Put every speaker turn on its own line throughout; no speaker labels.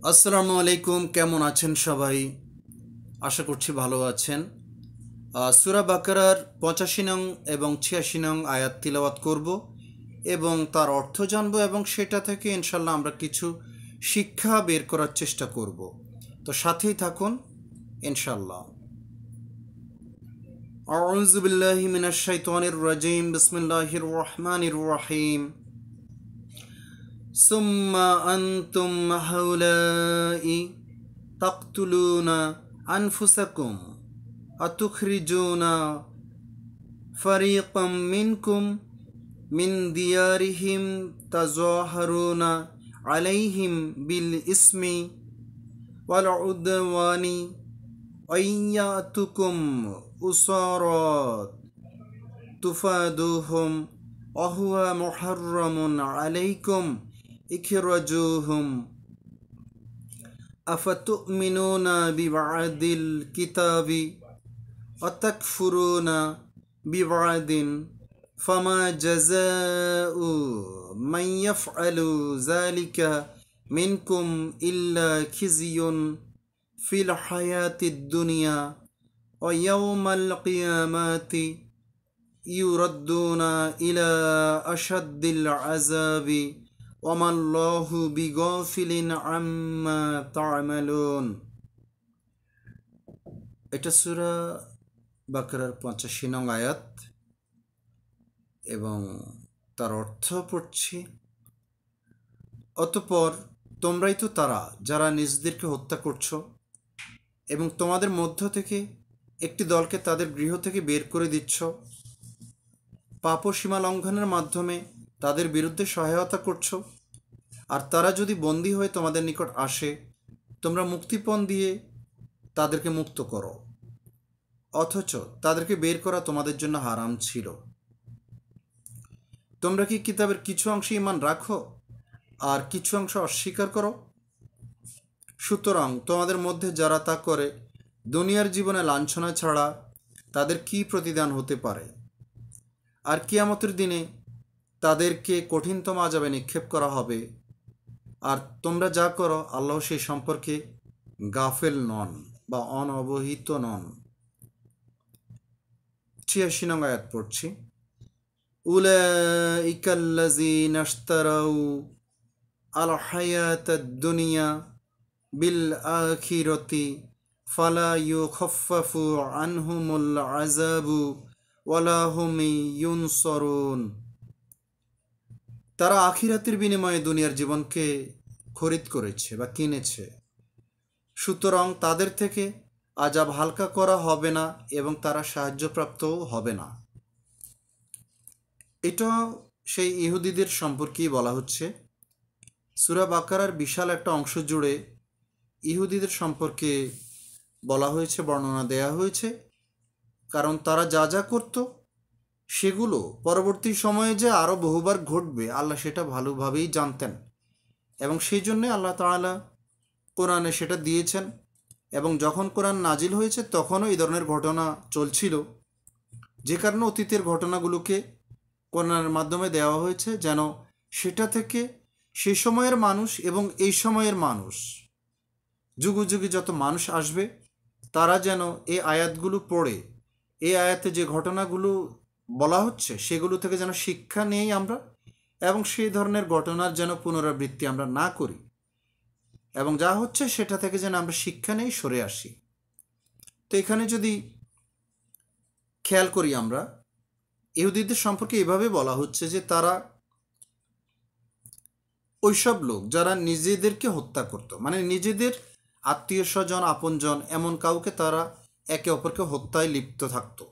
আসসালামু আলাইকুম, কেমন আছেন সবাই? আশা করছি ভালো আছেন। সূরা বাকারার 85 নং এবং 86 নং আয়াত তিলাওয়াত করব এবং তার অর্থ জানব এবং সেটা থেকে ইনশাল্লাহ আমরা কিছু শিক্ষা বের করার চেষ্টা করব। তো সাথেই থাকুন ইনশাল্লাহ। আউযু বিল্লাহি মিনাশ শাইতানির রাজিম। বিসমিল্লাহির রহমানির রহিম। সুম্মা আনতুম হাউলাই তাকতুলুনা আনফুসাকুম আতুখরিজুনা ফারিকাম মিনকুম মিন দিয়ারিহিম তাজাহারুনা আলাইহিম বিল ইসমি ওয়াল উদওয়ানি আইয়াতুকুম উসারাত তুফাদুহুম অহুয়া মুহাররামুন আলাইকুম ইখরাজুহুম আফাতুমিনুনা বিবাদিল কিতাবি অতাকফুরুনা বিবাদিন ফামা জাযাউ মান ইয়াফআলু যালিকা মিনকুম ইল্লা খিজিয়ুন ফিল হায়াতিদ দুনিয়া ওয়া ইয়াওমাল কিয়ামাতি ইউরাদ্দুনা ইলা আশাদ্দিল আযাবি ওয়ামাল্লাহু বিগাফিলিন আম্মা তা'মালুন। এটা সূরা বাকারার 85 নং আয়াত এবং তার অর্থ পড়ছি, অতঃপর তোমরাই তো তারা যারা নিজেদেরকে হত্যা করছো এবং তোমাদের মধ্য থেকে একটি দলকে তাদের গৃহ থেকে বের করে দিচ্ছ, পাপ ও সীমা লঙ্ঘনের মাধ্যমে তাদের বিরুদ্ধে সহায়তা করছো। আর তারা যদি বন্দী হয়ে তোমাদের নিকট আসে, তোমরা মুক্তিপণ দিয়ে তাদেরকে মুক্ত করো, অথচ তাদেরকে বের করা তোমাদের জন্য হারাম ছিল। তোমরা কি কিতাবের কিছু অংশে ঈমান রাখো আর কিছু অংশ অস্বীকার করো? সুতরাং তোমাদের মধ্যে যারা তা করে, দুনিয়ার জীবনে লাঞ্ছনা ছাড়া তাদের কি প্রতিদান হতে পারে? আর কিয়ামতের দিনে তাদেরকে কঠিনতম আযাবে নিক্ষেপ করা হবে। আর তোমরা যা করো, আল্লাহ সেই সম্পর্কে গাফেল নন বা অনবহিত নন। 86 নং আয়াত পড়ছি। উলাইকাল্লাযীনা ইশতারাউ আল হায়াতাদ দুনিয়া বিল আখিরাতি ফালা ইউখাফফাফু আনহুমুল আযাবু ওয়ালা হুম ইউনসারুন। তারা আখিরাতের বিনিময়ে দুনিয়ার জীবনকে খরিদ করেছে বা কিনেছে, সুতরাং তাদের থেকে আযাব হালকা করা হবে না এবং তারা সাহায্যপ্রাপ্তও হবে না। এটা সেই ইহুদিদের সম্পর্কেই বলা হচ্ছে। সূরা বাকারার বিশাল একটা অংশ জুড়ে ইহুদিদের সম্পর্কে বলা হয়েছে, বর্ণনা দেয়া হয়েছে, কারণ তারা যা যা করত সেগুলো পরবর্তী সময়ে যে আরও বহুবার ঘটবে আল্লাহ সেটা ভালোভাবেই জানতেন এবং সেই জন্যে আল্লাহ তাআলা কোরআনে সেটা দিয়েছেন। এবং যখন কোরআন নাজিল হয়েছে তখনও এই ধরনের ঘটনা চলছিল, যে কারণে অতীতের ঘটনাগুলোকে কোরআনের মাধ্যমে দেওয়া হয়েছে যেন সেটা থেকে সেই সময়ের মানুষ এবং এই সময়ের মানুষ, যুগে যুগে যত মানুষ আসবে, তারা যেন এই আয়াতগুলো পড়ে এই আয়াতে যে ঘটনাগুলো বলা হচ্ছে সেগুলো থেকে যেন শিক্ষা নেই আমরা, এবং সেই ধরনের ঘটনার যেন পুনরাবৃত্তি আমরা না করি, এবং যা হচ্ছে সেটা থেকে যেন আমরা শিক্ষা নেই, সরে আসি। তো এখানে যদি খেয়াল করি আমরা, ইহুদিদের সম্পর্কে এভাবে বলা হচ্ছে যে তারা ওইসব লোক যারা নিজেদেরকে হত্যা করত, মানে নিজেদের আত্মীয় স্বজন আপনজন এমন কাউকে তারা একে অপরকে হত্যায় লিপ্ত থাকতো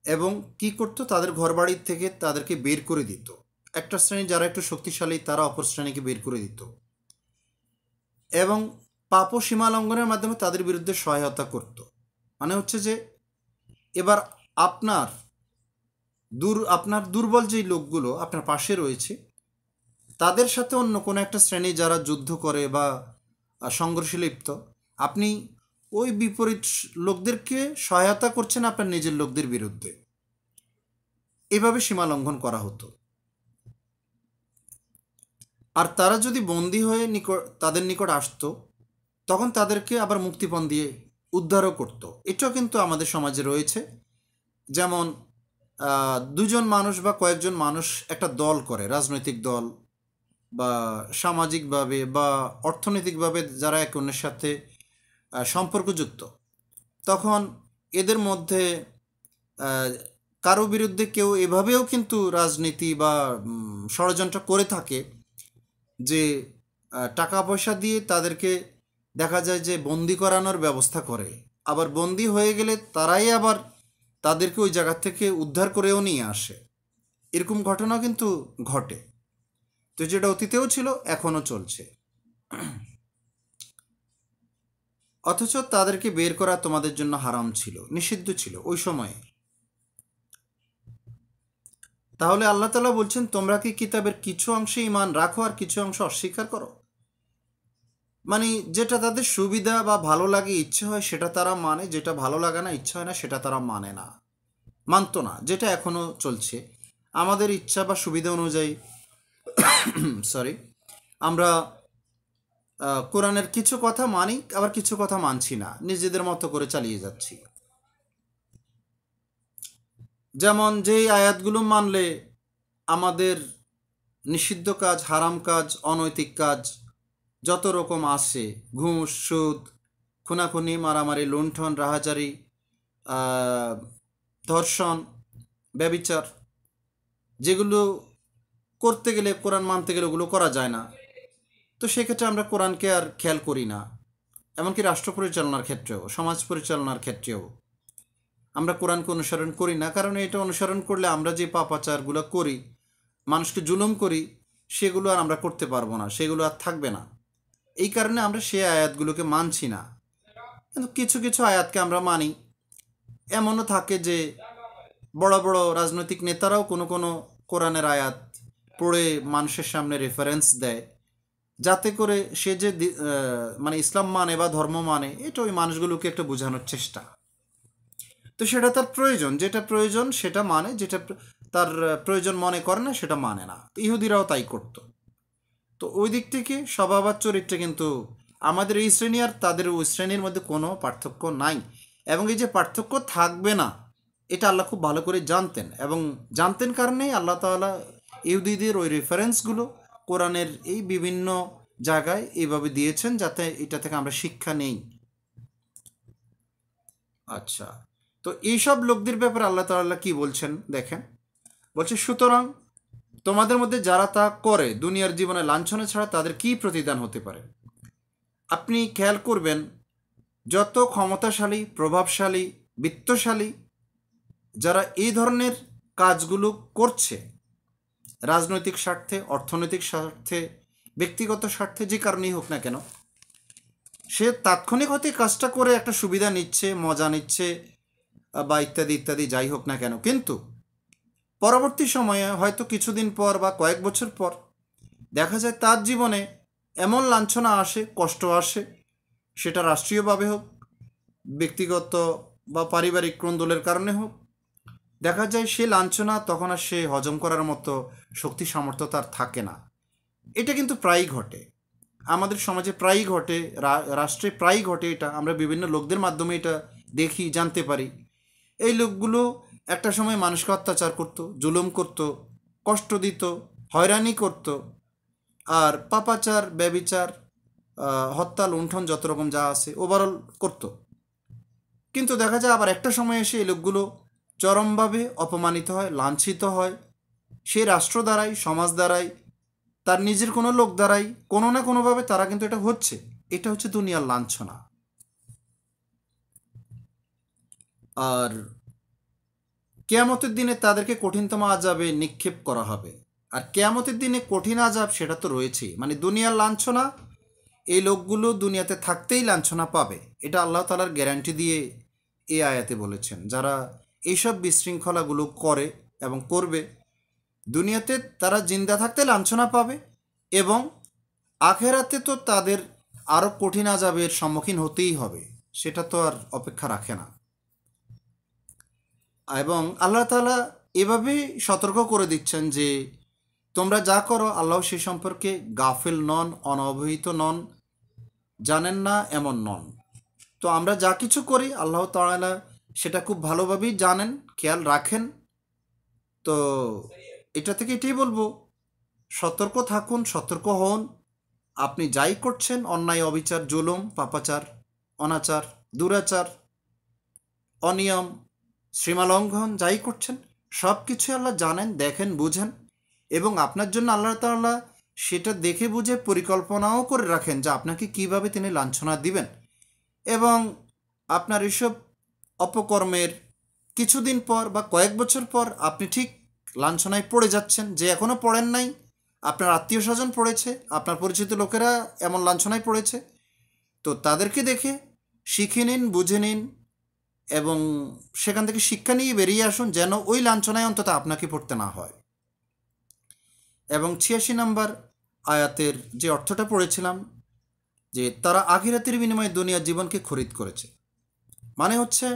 এবং কি করত, তাদের ঘরবাড়ির থেকে তাদেরকে বের করে দিত। একটা শ্রেণী যারা একটু শক্তিশালী তারা অপর শ্রেণীকে বের করে দিত এবং পাপ ও সীমা লঙ্ঘনের মাধ্যমে তাদের বিরুদ্ধে সহায়তা করত। মানে হচ্ছে যে এবার আপনার দুর্বল যেই লোকগুলো আপনার পাশে রয়েছে তাদের সাথে অন্য কোনো একটা শ্রেণী যারা যুদ্ধ করে বা সংঘর্ষে লিপ্ত, আপনি ওই বিপরীত লোকদেরকে সহায়তা করছেন আপনার নিজের লোকদের বিরুদ্ধে। এভাবে সীমা লঙ্ঘন করা হতো। আর তারা যদি বন্দী হয়ে তাদের নিকট আসতো, তখন তাদেরকে আবার মুক্তিপণ দিয়ে উদ্ধারও করত। এটাও কিন্তু আমাদের সমাজে রয়েছে। যেমন দুজন মানুষ বা কয়েকজন মানুষ একটা দল করে, রাজনৈতিক দল বা সামাজিকভাবে বা অর্থনৈতিকভাবে যারা একে অন্যের সাথে সম্পর্কযুক্ত, তখন এদের মধ্যে কারো বিরুদ্ধে কেউ এভাবেও কিন্তু রাজনীতি বা ষড়যন্ত্র করে থাকে যে টাকা পয়সা দিয়ে তাদেরকে দেখা যায় যে বন্দি করানোর ব্যবস্থা করে, আবার বন্দি হয়ে গেলে তারাই আবার তাদেরকে ওই জায়গা থেকে উদ্ধার করেও নিয়ে আসে। এরকম ঘটনাও কিন্তু ঘটে। তো যেটা অতীতেও ছিল, এখনও চলছে। অথচ তাদেরকে বের করা তোমাদের জন্য হারাম ছিল, নিষিদ্ধ ছিল ওই সময়ে। তাহলে আল্লাহ তাআলা বলছেন, তোমরা কি কিতাবের কিছু অংশে ঈমান রাখো আর কিছু অংশ অস্বীকার করো? মানে যেটা তাদের সুবিধা বা ভালো লাগে, ইচ্ছে হয় সেটা তারা মানে, যেটা ভালো লাগে না, ইচ্ছা হয় না, সেটা তারা মানে না, মানতো না। যেটা এখনও চলছে। আমাদের ইচ্ছা বা সুবিধা অনুযায়ী আমরা কোরআনের কিছু কথা মানি, আবার কিছু কথা মানছি না, নিজেদের মতো করে চালিয়ে যাচ্ছি। যেমন যেই আয়াতগুলো মানলে আমাদের নিষিদ্ধ কাজ, হারাম কাজ, অনৈতিক কাজ যত রকম আছে, ঘুষ, সুদ, খুনাখুনি, মারামারি, লুণ্ঠন, রাহাজারি, ধর্ষণ, ব্যভিচার, যেগুলো করতে গেলে, কোরআন মানতে গেলে ওগুলো করা যায় না, তো সেক্ষেত্রে আমরা কোরআনকে আর খেয়াল করি না। এমনকি রাষ্ট্র পরিচালনার ক্ষেত্রেও, সমাজ পরিচালনার ক্ষেত্রেও আমরা কোরআনকে অনুসরণ করি না। কারণ এটা অনুসরণ করলে আমরা যে পাপাচারগুলো করি, মানুষকে জুলুম করি, সেগুলো আর আমরা করতে পারবো না, সেগুলো আর থাকবে না। এই কারণে আমরা সেই আয়াতগুলোকে মানছি না। কিন্তু কিছু কিছু আয়াতকে আমরা মানি। এমনও থাকে যে বড় বড় রাজনৈতিক নেতারাও কোনো কোনো কোরআনের আয়াত পড়ে মানুষের সামনে রেফারেন্স দেয়, যাতে করে সে যে মানে ইসলাম মানে বা ধর্ম মানে, এটা ওই মানুষগুলোকে একটা বোঝানোর চেষ্টা। তো সেটা তার প্রয়োজন, যেটা প্রয়োজন সেটা মানে, যেটা তার প্রয়োজন মনে করে না সেটা মানে না। ইহুদিরাও তাই করতো। তো ওই দিক থেকে স্বভাব আর চরিত্রে কিন্তু আমাদের এই শ্রেণী আর তাদের ওই শ্রেণীর মধ্যে কোনো পার্থক্য নাই। এবং এই যে পার্থক্য থাকবে না, এটা আল্লাহ খুব ভালো করে জানতেন, এবং জানতেন কারণেই আল্লাহ তাআলা ইহুদিদের ওই রেফারেন্সগুলো কোরআনের এই বিভিন্ন জায়গায় এইভাবে দিয়েছেন, যাতে এটা থেকে আমরা শিক্ষা নেই। আচ্ছা, তো এইসব লোকদের ব্যাপারে আল্লাহ তাআলা কি বলছেন দেখেন। বলছে, সুতরাং তোমাদের মধ্যে যারা তা করে, দুনিয়ার জীবনে লাঞ্ছনা ছাড়া তাদের কি প্রতিদান হতে পারে? আপনি খেয়াল করবেন, যত ক্ষমতাশালী, প্রভাবশালী, বিত্তশালী যারা এই ধরনের কাজগুলো করছে, রাজনৈতিক স্বার্থে, অর্থনৈতিক স্বার্থে, ব্যক্তিগত স্বার্থে, যে কারণেই হোক না কেন, সে তাৎক্ষণিক হতে কাজটা করে একটা সুবিধা নিচ্ছে, মজা নিচ্ছে, বা ইত্যাদি ইত্যাদি, যাই হোক না কেন, কিন্তু পরবর্তী সময়ে হয়তো কিছুদিন পর বা কয়েক বছর পর দেখা যায় তার জীবনে এমন লাঞ্ছনা আসে, কষ্ট আসে, সেটা রাষ্ট্রীয়ভাবে হোক, ব্যক্তিগত বা পারিবারিক ক্রন্দলের কারণে হোক, দেখা যায় সে লাঞ্ছনা তখন আর সে হজম করার মতো শক্তি সামর্থ্য তার থাকে না। এটা কিন্তু প্রায়ই ঘটে, আমাদের সমাজে প্রায়ই ঘটে, রাষ্ট্রে প্রায়ই ঘটে। এটা আমরা বিভিন্ন লোকদের মাধ্যমে এটা দেখি, জানতে পারি। এই লোকগুলো একটা সময় মানুষকে অত্যাচার করত, জুলুম করত, কষ্ট দিত, হয়রানি করত, আর পাপাচার, ব্যভিচার, হত্যা, লুণ্ঠন, যত রকম যা আছে ওভারঅল করত। কিন্তু দেখা যায় আবার একটা সময় এসে এই লোকগুলো চরমভাবে অপমানিত হয়, লাঞ্ছিত হয়, সে রাষ্ট্র দ্বারাই, সমাজ দ্বারাই, তার নিজের কোনো লোক দ্বারাই, কোনো না কোনোভাবে তারা কিন্তু এটা হচ্ছে। এটা হচ্ছে দুনিয়ার লাঞ্ছনা। আর কিয়ামতের দিনে তাদেরকে কঠিনতম আযাবে নিক্ষেপ করা হবে। আর কিয়ামতের দিনে কঠিন আযাব সেটা তো রয়েছেই। মানে দুনিয়ার লাঞ্ছনা, এই লোকগুলো দুনিয়াতে থাকতেই লাঞ্ছনা পাবে, এটা আল্লাহ তাআলার গ্যারান্টি দিয়ে এই আয়াতে বলেছেন। যারা এইসব বিশৃঙ্খলাগুলো করে এবং করবে, দুনিয়াতে তারা জিন্দা থাকতে লাঞ্ছনা পাবে, এবং আখেরাতে তো তাদের আরও কঠিন আযাবের সম্মুখীন হতেই হবে, সেটা তো আর অপেক্ষা রাখে না। এবং আল্লাহ তাআলা এভাবেই সতর্ক করে দিচ্ছেন যে তোমরা যা করো আল্লাহ সে সম্পর্কে গাফিল নন, অনবহিত নন, জানেন না এমন নন। তো আমরা যা কিছু করি আল্লাহ তাআলা সেটা খুব ভালোভাবেই জানেন, খেয়াল রাখেন। তো এটা থেকে এটাই বলবো, সতর্ক থাকুন, সতর্ক হন। আপনি যাই করছেন, অন্যায়, অবিচার, জুলুম, পাপাচার, অনাচার, দুরাচার, অনিয়ম, সীমালঙ্ঘন যাই করছেন, সব কিছু আল্লাহ জানেন, দেখেন, বুঝেন। এবং আপনার জন্য আল্লাহ তাআলা সেটা দেখে বুঝে পরিকল্পনাও করে রাখেন যে আপনাকে কিভাবে তিনি লাঞ্ছনা দিবেন। এবং আপনার এসব অপকর্মের কিছুদিন পর বা কয়েক বছর পর আপনি ঠিক লাঞ্ছনায় পড়ে যাচ্ছেন, যে এখনও পড়েন নাই, আপনার আত্মীয় স্বজন পড়েছে, আপনার পরিচিত লোকেরা এমন লাঞ্ছনায় পড়েছে। তো তাদেরকে দেখে শিখে নিন, বুঝে নিন এবং সেখান থেকে শিক্ষা নিয়ে বেরিয়ে আসুন, যেন ওই লাঞ্ছনায় অন্তত আপনাকে পড়তে না হয়। এবং ৮৬ নম্বর আয়াতের যে অর্থটা পড়েছিলাম, যে তারা আখিরাতের বিনিময়ে দুনিয়ার জীবনকে খরিদ করেছে, মানে হচ্ছে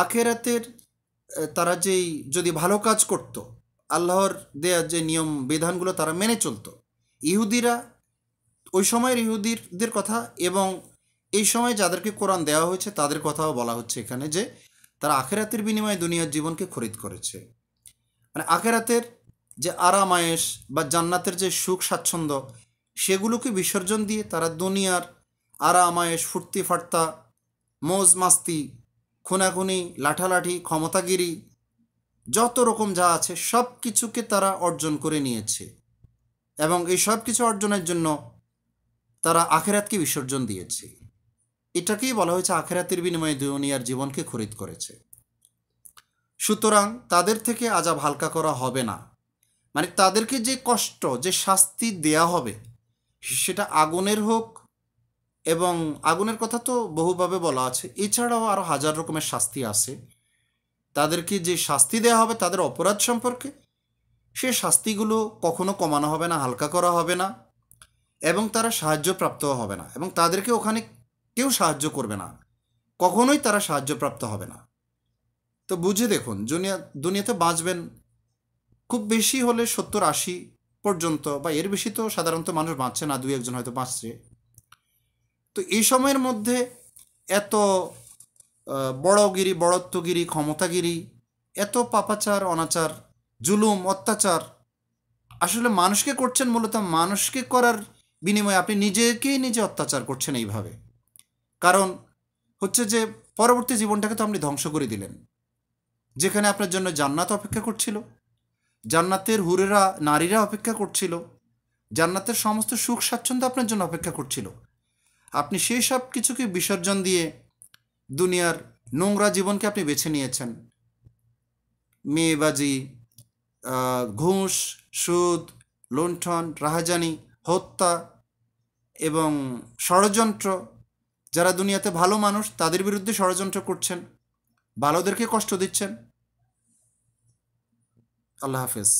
আখিরাতের তারা যেই যদি ভালো কাজ করত, আল্লাহর দেয়া যে নিয়ম বিধানগুলো তারা মেনে চলতো, ইহুদিরা, ওই সময়ের ইহুদিদের কথা এবং এই সময় যাদেরকে কোরআন দেওয়া হয়েছে তাদের কথাও বলা হচ্ছে এখানে, যে তারা আখিরাতের বিনিময়ে দুনিয়ার জীবনকে খরিদ করেছে। মানে আখিরাতের যে আরাম আয়েশ বা জান্নাতের যে সুখ স্বাচ্ছন্দ্য, সেগুলোকে বিসর্জন দিয়ে তারা দুনিয়ার আরাম আয়েশ, ফুর্তি ফার্তা, মৌজ মাস্তি, খুনাখুনি, লাঠালাঠি, ক্ষমতাগিরি, যত রকম যা আছে সব কিছুকে তারা অর্জন করে নিয়েছে। এবং এই সব কিছু অর্জনের জন্য তারা আখেরাতকে বিসর্জন দিয়েছে। এটাকেই বলা হয়েছে আখেরাতের বিনিময়ে দুনিয়ার জীবনকে খরিদ করেছে। সুতরাং তাদের থেকে আযাব হালকা করা হবে না, মানে তাদেরকে যে কষ্ট, যে শাস্তি দেয়া হবে, সেটা আগুনের হোক, এবং আগুনের কথা তো বহুভাবে বলা আছে, এছাড়াও আরও হাজার রকমের শাস্তি আছে। তাদেরকে যে শাস্তি দেওয়া হবে তাদের অপরাধ সম্পর্কে, সে শাস্তিগুলো কখনো কমানো হবে না, হালকা করা হবে না, এবং তারা সাহায্যপ্রাপ্তও হবে না, এবং তাদেরকে ওখানে কেউ সাহায্য করবে না, কখনোই তারা সাহায্যপ্রাপ্ত হবে না। তো বুঝে দেখুন, দুনিয়াতে বাঁচবেন খুব বেশি হলে ৭০-৮০ পর্যন্ত, বা এর বেশি তো সাধারণত মানুষ বাঁচছে না, ২-১ জন হয়তো বাঁচছে। তো এই সময়ের মধ্যে এত বড়গিরি, বড়ত্বগিরি, ক্ষমতাগিরি, এত পাপাচার, অনাচার, জুলুম, অত্যাচার আসলে মানুষকে করছেন, মূলত মানুষকে করার বিনিময়ে আপনি নিজেকেই নিজে অত্যাচার করছেন এইভাবে। কারণ হচ্ছে যে পরবর্তী জীবনটাকে তো আপনি ধ্বংস করে দিলেন, যেখানে আপনার জন্য জান্নাত অপেক্ষা করছিল, জান্নাতের হুরেরা, নারীরা অপেক্ষা করছিল, জান্নাতের সমস্ত সুখ স্বাচ্ছন্দ্য আপনার জন্য অপেক্ষা করছিল। আপনি সেই সব কিছুকে বিসর্জন দিয়ে দুনিয়ার নোংরা জীবনকে আপনি বেছে নিয়েছেন। মেয়েবাজি, ঘুষ, সুদ, লুণ্ঠন, রাহাজানি, হত্যা এবং ষড়যন্ত্র, যারা দুনিয়াতে ভালো মানুষ তাদের বিরুদ্ধে ষড়যন্ত্র করছেন, ভালোদেরকে কষ্ট দিচ্ছেন। আল্লাহ হাফেজ।